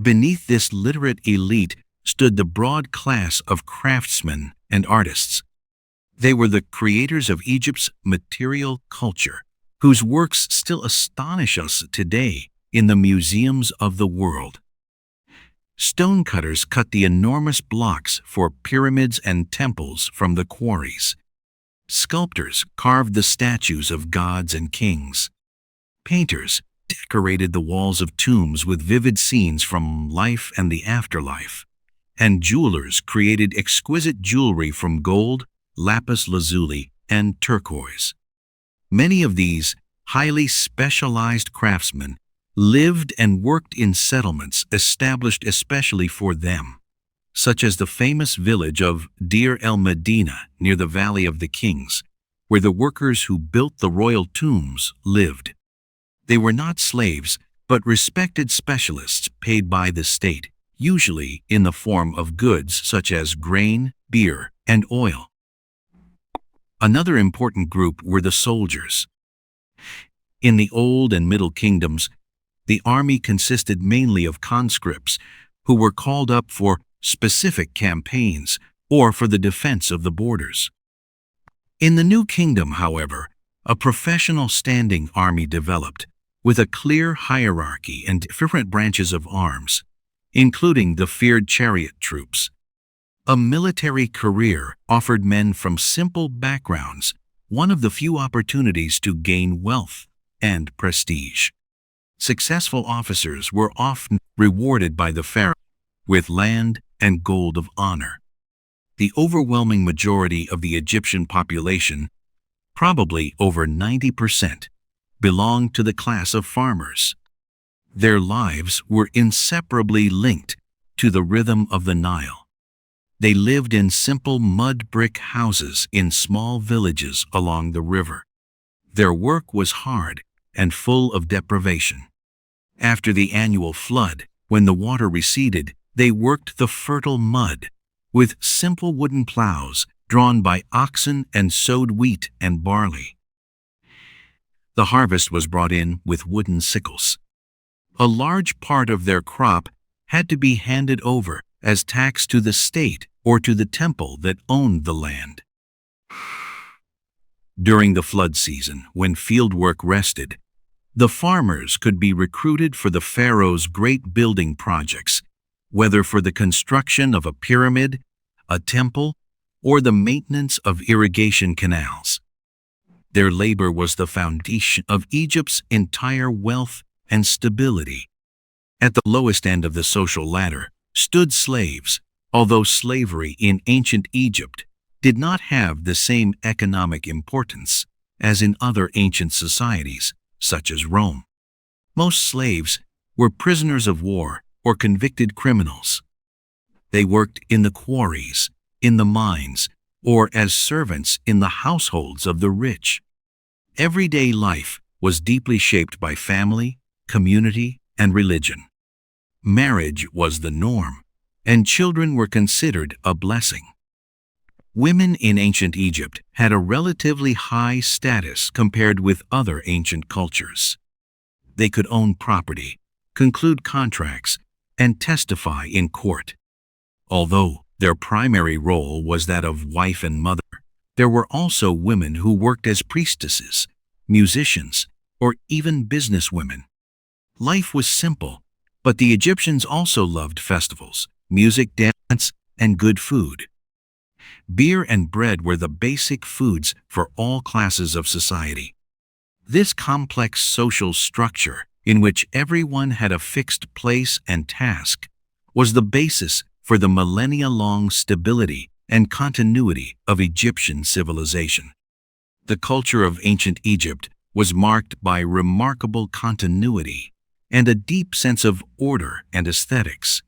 Beneath this literate elite stood the broad class of craftsmen and artists. They were the creators of Egypt's material culture, whose works still astonish us today in the museums of the world. Stonecutters cut the enormous blocks for pyramids and temples from the quarries. Sculptors carved the statues of gods and kings. Painters decorated the walls of tombs with vivid scenes from life and the afterlife. And jewelers created exquisite jewelry from gold, lapis lazuli, and turquoise. Many of these highly specialized craftsmen lived and worked in settlements established especially for them, such as the famous village of Deir el-Medina near the Valley of the Kings, where the workers who built the royal tombs lived. They were not slaves, but respected specialists paid by the state, usually in the form of goods such as grain, beer, and oil. Another important group were the soldiers. In the Old and Middle Kingdoms, the army consisted mainly of conscripts who were called up for specific campaigns or for the defense of the borders. In the New Kingdom, however, a professional standing army developed, with a clear hierarchy and different branches of arms, including the feared chariot troops. A military career offered men from simple backgrounds one of the few opportunities to gain wealth and prestige. Successful officers were often rewarded by the pharaoh with land and gold of honor. The overwhelming majority of the Egyptian population, probably over 90%, belonged to the class of farmers. Their lives were inseparably linked to the rhythm of the Nile. They lived in simple mud brick houses in small villages along the river. Their work was hard and full of deprivation. After the annual flood, when the water receded, they worked the fertile mud with simple wooden plows drawn by oxen and sowed wheat and barley. The harvest was brought in with wooden sickles. A large part of their crop had to be handed over as tax to the state or to the temple that owned the land. During the flood season, when fieldwork rested, the farmers could be recruited for the pharaoh's great building projects, whether for the construction of a pyramid, a temple, or the maintenance of irrigation canals. Their labor was the foundation of Egypt's entire wealth and stability. At the lowest end of the social ladder stood slaves, although slavery in ancient Egypt did not have the same economic importance as in other ancient societies, such as Rome. Most slaves were prisoners of war or convicted criminals. They worked in the quarries, in the mines, or as servants in the households of the rich. Everyday life was deeply shaped by family, community, and religion. Marriage was the norm, and children were considered a blessing. Women in ancient Egypt had a relatively high status compared with other ancient cultures. They could own property, conclude contracts, and testify in court. Although their primary role was that of wife and mother, there were also women who worked as priestesses, musicians, or even businesswomen. Life was simple, but the Egyptians also loved festivals, music, dance, and good food. Beer and bread were the basic foods for all classes of society. This complex social structure, in which everyone had a fixed place and task, was the basis for the millennia-long stability and continuity of Egyptian civilization. The culture of ancient Egypt was marked by remarkable continuity and a deep sense of order and aesthetics.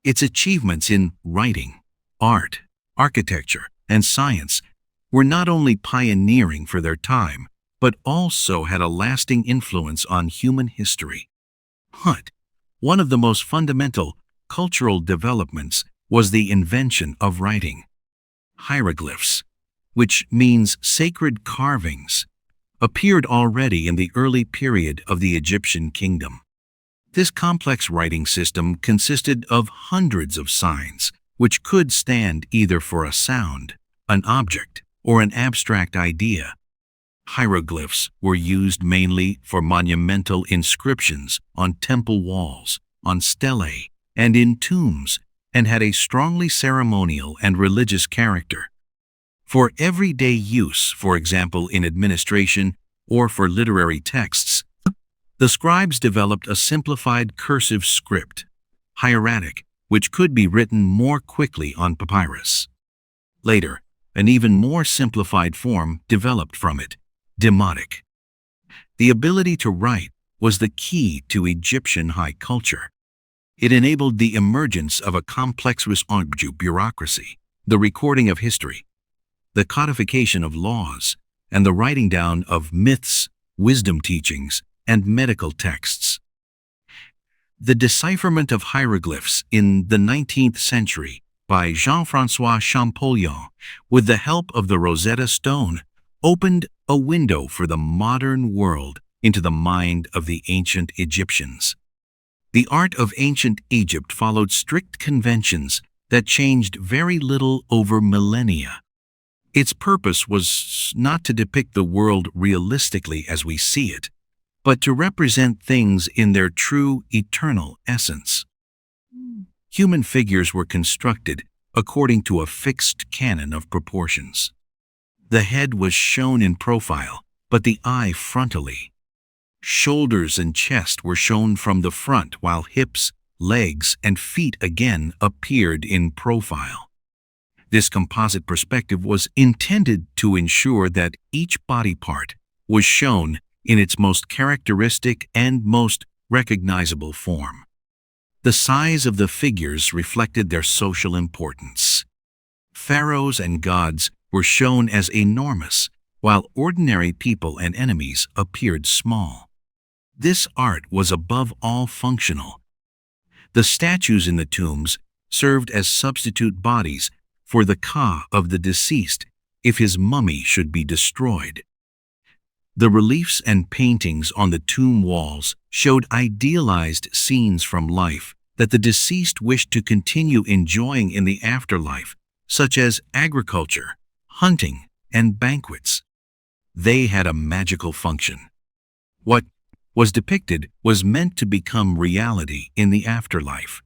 Its achievements in writing, art, architecture, and science were not only pioneering for their time, but also had a lasting influence on human history. One of the most fundamental cultural developments was the invention of writing. Hieroglyphs, which means sacred carvings, appeared already in the early period of the Egyptian kingdom. This complex writing system consisted of hundreds of signs, which could stand either for a sound, an object, or an abstract idea. Hieroglyphs were used mainly for monumental inscriptions on temple walls, on stelae, and in tombs, and had a strongly ceremonial and religious character. For everyday use, for example in administration or for literary texts, the scribes developed a simplified cursive script, hieratic, which could be written more quickly on papyrus. Later, an even more simplified form developed from it, demotic. The ability to write was the key to Egyptian high culture. It enabled the emergence of a complex bureaucracy, the recording of history, the codification of laws, and the writing down of myths, wisdom teachings, and medical texts. The decipherment of hieroglyphs in the 19th century by Jean-François Champollion, with the help of the Rosetta Stone, opened a window for the modern world into the mind of the ancient Egyptians. The art of ancient Egypt followed strict conventions that changed very little over millennia. Its purpose was not to depict the world realistically as we see it, but to represent things in their true, eternal essence. Human figures were constructed according to a fixed canon of proportions. The head was shown in profile, but the eye frontally. Shoulders and chest were shown from the front, while hips, legs, and feet again appeared in profile. This composite perspective was intended to ensure that each body part was shown in its most characteristic and most recognizable form. The size of the figures reflected their social importance. Pharaohs and gods were shown as enormous, while ordinary people and enemies appeared small. This art was above all functional. The statues in the tombs served as substitute bodies for the ka of the deceased if his mummy should be destroyed. The reliefs and paintings on the tomb walls showed idealized scenes from life that the deceased wished to continue enjoying in the afterlife, such as agriculture, hunting, and banquets. They had a magical function. What was depicted was meant to become reality in the afterlife.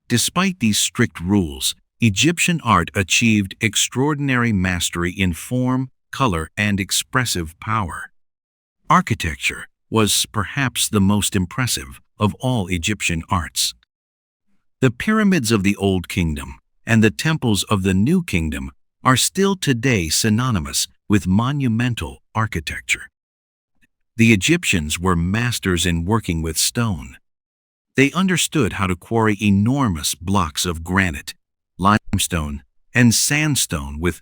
Despite these strict rules, Egyptian art achieved extraordinary mastery in form, color, and expressive power. Architecture was perhaps the most impressive of all Egyptian arts. The pyramids of the Old Kingdom and the temples of the New Kingdom are still today synonymous with monumental architecture. The Egyptians were masters in working with stone. They understood how to quarry enormous blocks of granite, limestone, and sandstone with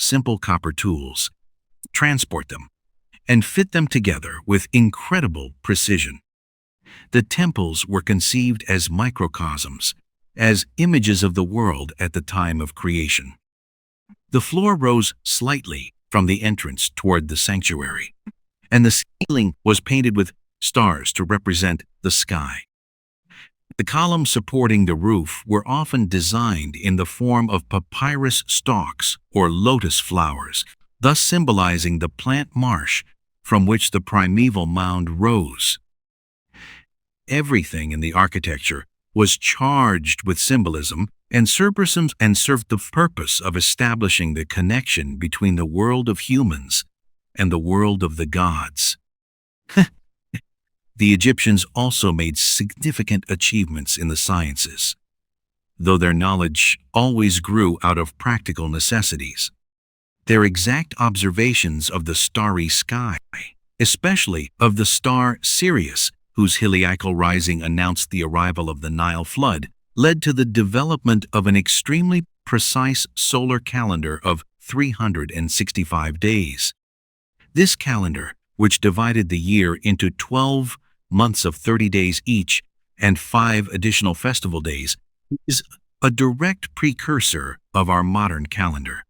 simple copper tools, transport them, and fit them together with incredible precision. The temples were conceived as microcosms, as images of the world at the time of creation. The floor rose slightly from the entrance toward the sanctuary, and the ceiling was painted with stars to represent the sky. The columns supporting the roof were often designed in the form of papyrus stalks or lotus flowers, thus symbolizing the plant marsh from which the primeval mound rose. Everything in the architecture was charged with symbolism and served the purpose of establishing the connection between the world of humans and the world of the gods. The Egyptians also made significant achievements in the sciences, though their knowledge always grew out of practical necessities. Their exact observations of the starry sky, especially of the star Sirius, whose heliacal rising announced the arrival of the Nile flood, led to the development of an extremely precise solar calendar of 365 days. This calendar, which divided the year into 12 months of 30 days each and 5 additional festival days, is a direct precursor of our modern calendar.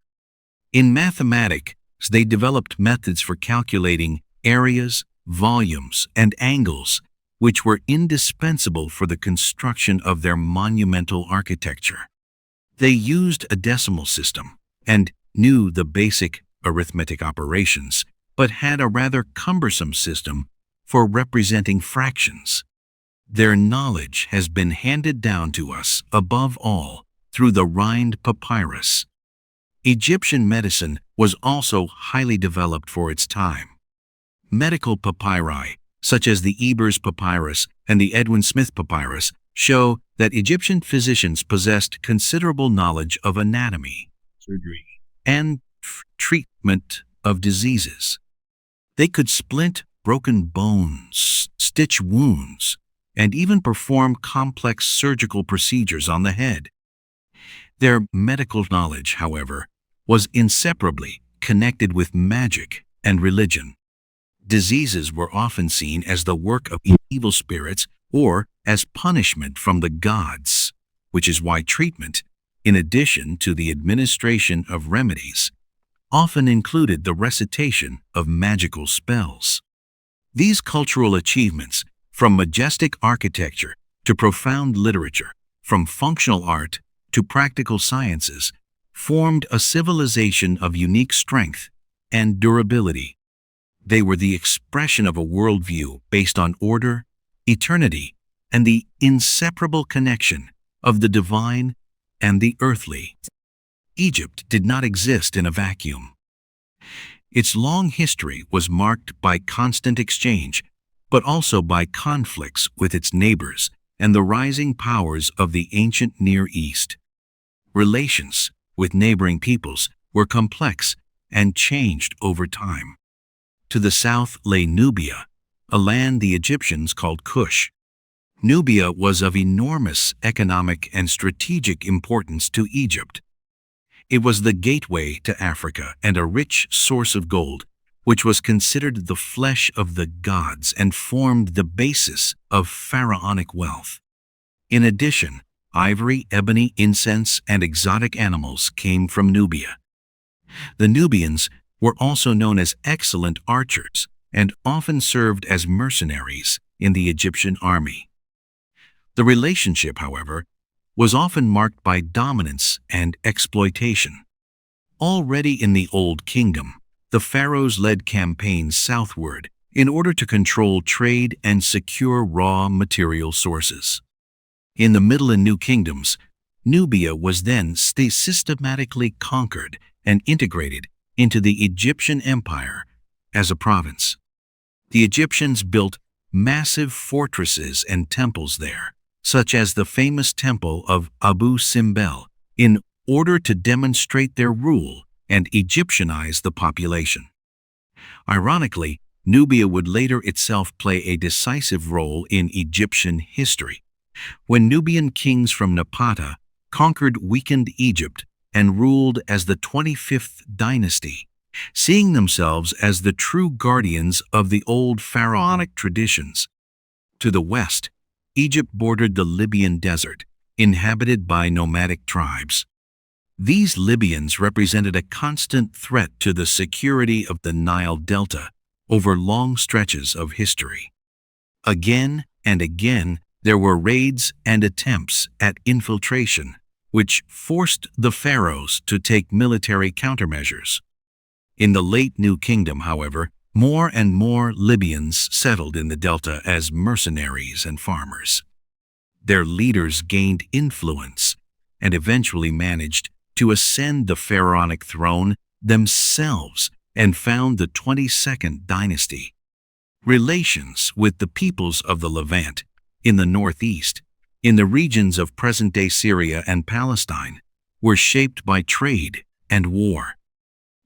In mathematics, they developed methods for calculating areas, volumes, and angles, which were indispensable for the construction of their monumental architecture. They used a decimal system and knew the basic arithmetic operations, but had a rather cumbersome system for representing fractions. Their knowledge has been handed down to us, above all, through the rind papyrus. Egyptian medicine was also highly developed for its time. Medical papyri, such as the Ebers Papyrus and the Edwin Smith Papyrus, show that Egyptian physicians possessed considerable knowledge of anatomy, surgery, and treatment of diseases. They could splint broken bones, stitch wounds, and even perform complex surgical procedures on the head. Their medical knowledge, however, was inseparably connected with magic and religion. Diseases were often seen as the work of evil spirits or as punishment from the gods, which is why treatment, in addition to the administration of remedies, often included the recitation of magical spells. These cultural achievements, from majestic architecture to profound literature, from functional art to practical sciences, formed a civilization of unique strength and durability. They were the expression of a worldview based on order, eternity, and the inseparable connection of the divine and the earthly. Egypt did not exist in a vacuum. Its long history was marked by constant exchange, but also by conflicts with its neighbors and the rising powers of the ancient Near East. Relations with neighboring peoples were complex and changed over time. To the south lay Nubia, a land the Egyptians called Kush. Nubia was of enormous economic and strategic importance to Egypt. It was the gateway to Africa and a rich source of gold, which was considered the flesh of the gods and formed the basis of pharaonic wealth. In addition, ivory, ebony, incense, and exotic animals came from Nubia. The Nubians were also known as excellent archers and often served as mercenaries in the Egyptian army. The relationship, however, was often marked by dominance and exploitation. Already in the Old Kingdom, the pharaohs led campaigns southward in order to control trade and secure raw material sources. In the Middle and New Kingdoms, Nubia was then systematically conquered and integrated into the Egyptian Empire as a province. The Egyptians built massive fortresses and temples there, such as the famous temple of Abu Simbel, in order to demonstrate their rule and Egyptianize the population. Ironically, Nubia would later itself play a decisive role in Egyptian history. When Nubian kings from Napata conquered weakened Egypt and ruled as the 25th dynasty, seeing themselves as the true guardians of the old pharaonic traditions. To the west, Egypt bordered the Libyan desert, inhabited by nomadic tribes. These Libyans represented a constant threat to the security of the Nile Delta over long stretches of history. Again and again, there were raids and attempts at infiltration, which forced the pharaohs to take military countermeasures. In the late New Kingdom, however, more and more Libyans settled in the delta as mercenaries and farmers. Their leaders gained influence and eventually managed to ascend the pharaonic throne themselves and found the 22nd dynasty. Relations with the peoples of the Levant, in the northeast, in the regions of present-day Syria and Palestine, were shaped by trade and war.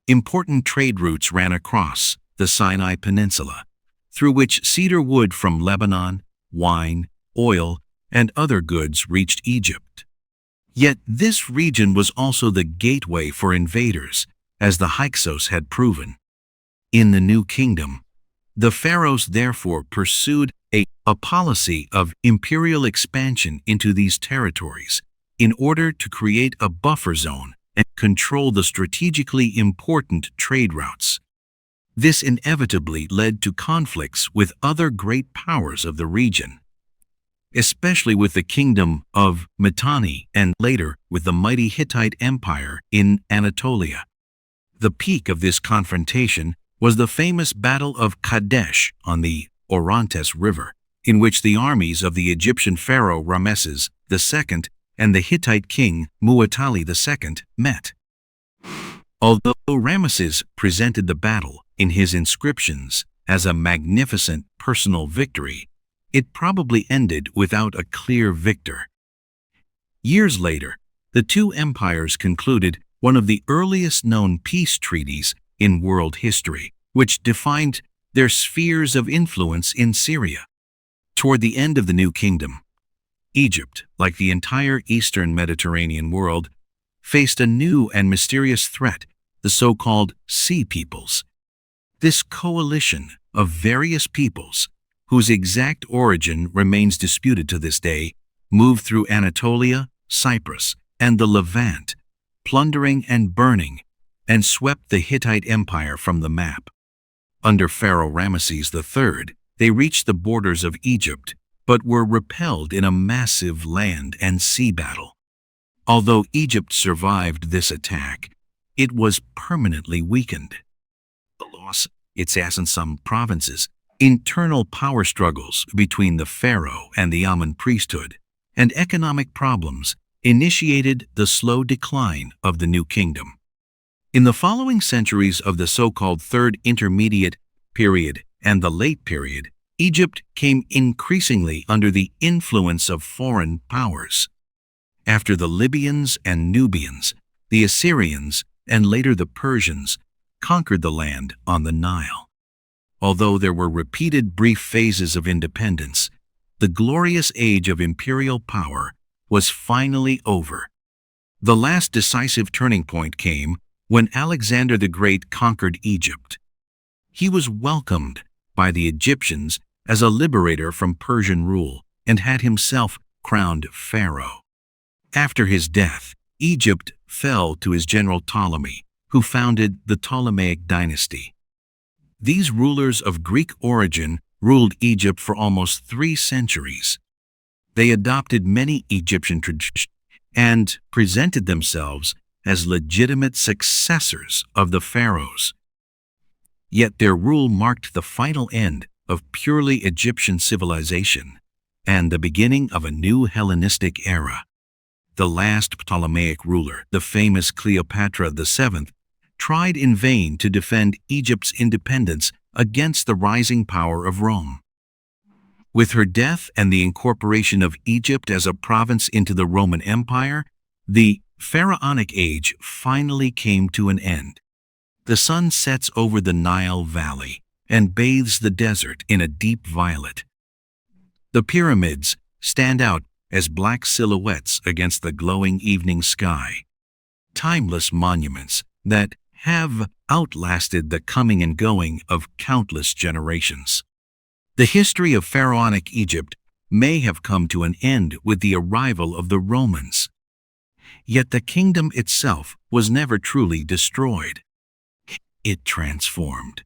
Important trade routes ran across the Sinai Peninsula, through which cedar wood from Lebanon, wine, oil, and other goods reached Egypt. Yet this region was also the gateway for invaders, as the Hyksos had proven. In the New Kingdom, the pharaohs therefore pursued a policy of imperial expansion into these territories in order to create a buffer zone and control the strategically important trade routes. This inevitably led to conflicts with other great powers of the region, especially with the kingdom of Mitanni and later with the mighty Hittite Empire in Anatolia. The peak of this confrontation was the famous Battle of Kadesh on the Orontes River, in which the armies of the Egyptian pharaoh Ramesses II and the Hittite king Muwatalli II met. Although Ramesses presented the battle in his inscriptions as a magnificent personal victory, it probably ended without a clear victor. Years later, the two empires concluded one of the earliest known peace treaties in world history, which defined their spheres of influence in Syria. Toward the end of the New Kingdom, Egypt, like the entire Eastern Mediterranean world, faced a new and mysterious threat, the so-called Sea Peoples. This coalition of various peoples, whose exact origin remains disputed to this day, moved through Anatolia, Cyprus, and the Levant, plundering and burning, and swept the Hittite Empire from the map. Under Pharaoh Ramesses III, they reached the borders of Egypt, but were repelled in a massive land and sea battle. Although Egypt survived this attack, it was permanently weakened. The loss of its ass in some provinces, internal power struggles between the pharaoh and the Amun priesthood, and economic problems initiated the slow decline of the New Kingdom. In the following centuries of the so-called Third Intermediate Period and the Late Period, Egypt came increasingly under the influence of foreign powers. After the Libyans and Nubians, the Assyrians, and later the Persians conquered the land on the Nile. Although there were repeated brief phases of independence, the glorious age of imperial power was finally over. The last decisive turning point came when Alexander the Great conquered Egypt. He was welcomed by the Egyptians as a liberator from Persian rule and had himself crowned pharaoh. After his death, Egypt fell to his general Ptolemy, who founded the Ptolemaic dynasty. These rulers of Greek origin ruled Egypt for almost 3 centuries. They adopted many Egyptian traditions and presented themselves as legitimate successors of the pharaohs. Yet their rule marked the final end of purely Egyptian civilization and the beginning of a new Hellenistic era. The last Ptolemaic ruler, the famous Cleopatra VII, tried in vain to defend Egypt's independence against the rising power of Rome. With her death and the incorporation of Egypt as a province into the Roman Empire, the Pharaonic age finally came to an end. The sun sets over the Nile Valley and bathes the desert in a deep violet. The pyramids stand out as black silhouettes against the glowing evening sky. timeless monuments that have outlasted the coming and going of countless generations. The history of pharaonic Egypt may have come to an end with the arrival of the Romans. Yet the kingdom itself was never truly destroyed. It transformed.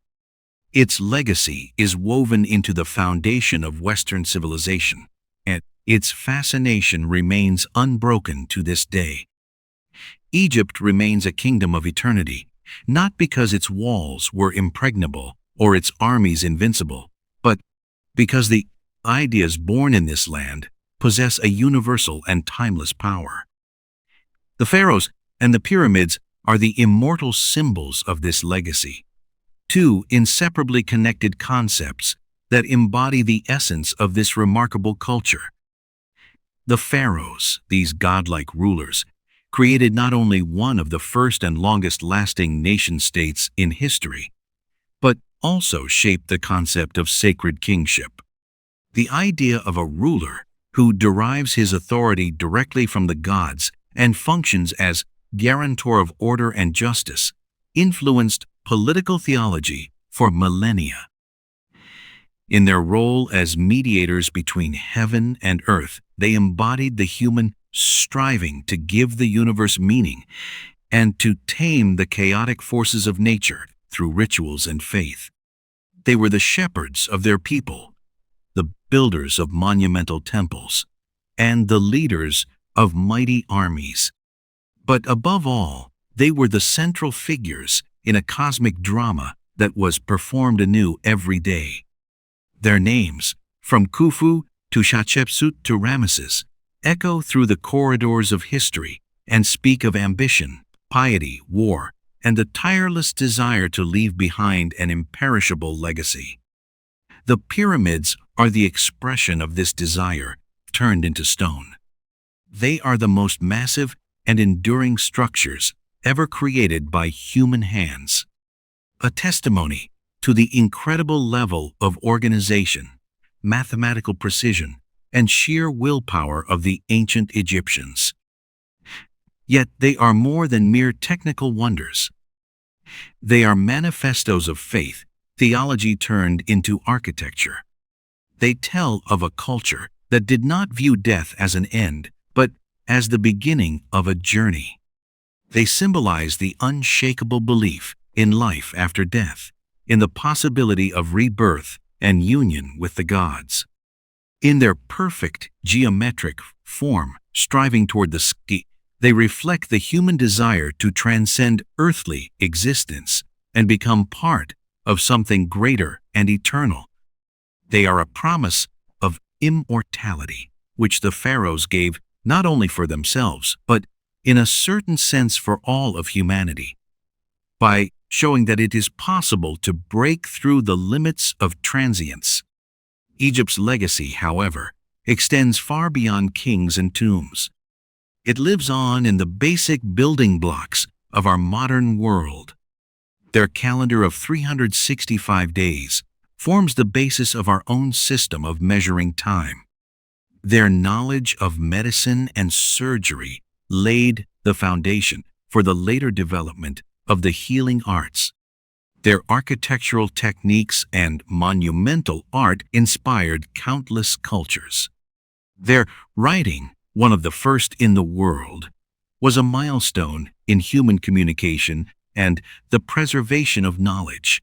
Its legacy is woven into the foundation of Western civilization, and its fascination remains unbroken to this day. Egypt remains a kingdom of eternity, not because its walls were impregnable or its armies invincible, but because the ideas born in this land possess a universal and timeless power. The pharaohs and the pyramids are the immortal symbols of this legacy, two inseparably connected concepts that embody the essence of this remarkable culture. The pharaohs, these godlike rulers, created not only one of the first and longest-lasting nation-states in history, but also shaped the concept of sacred kingship. The idea of a ruler who derives his authority directly from the gods and functions as guarantor of order and justice influenced political theology for millennia. In their role as mediators between heaven and earth, they embodied the human striving to give the universe meaning and to tame the chaotic forces of nature through rituals and faith. They were the shepherds of their people, the builders of monumental temples, and the leaders of mighty armies. But above all, they were the central figures in a cosmic drama that was performed anew every day. Their names, from Khufu to Hatshepsut to Ramesses, echo through the corridors of history and speak of ambition, piety, war, and the tireless desire to leave behind an imperishable legacy. The pyramids are the expression of this desire turned into stone. They are the most massive and enduring structures ever created by human hands, a testimony to the incredible level of organization, mathematical precision, and sheer willpower of the ancient Egyptians. Yet they are more than mere technical wonders. They are manifestos of faith, theology turned into architecture. They tell of a culture that did not view death as an end, but as the beginning of a journey. They symbolize the unshakable belief in life after death, in the possibility of rebirth and union with the gods. In their perfect geometric form, striving toward the sky, they reflect the human desire to transcend earthly existence and become part of something greater and eternal. They are a promise of immortality, which the pharaohs gave not only for themselves, but in a certain sense for all of humanity, by showing that it is possible to break through the limits of transience. Egypt's legacy, however, extends far beyond kings and tombs. It lives on in the basic building blocks of our modern world. Their calendar of 365 days forms the basis of our own system of measuring time. Their knowledge of medicine and surgery laid the foundation for the later development of the healing arts. Their architectural techniques and monumental art inspired countless cultures. Their writing, one of the first in the world, was a milestone in human communication and the preservation of knowledge.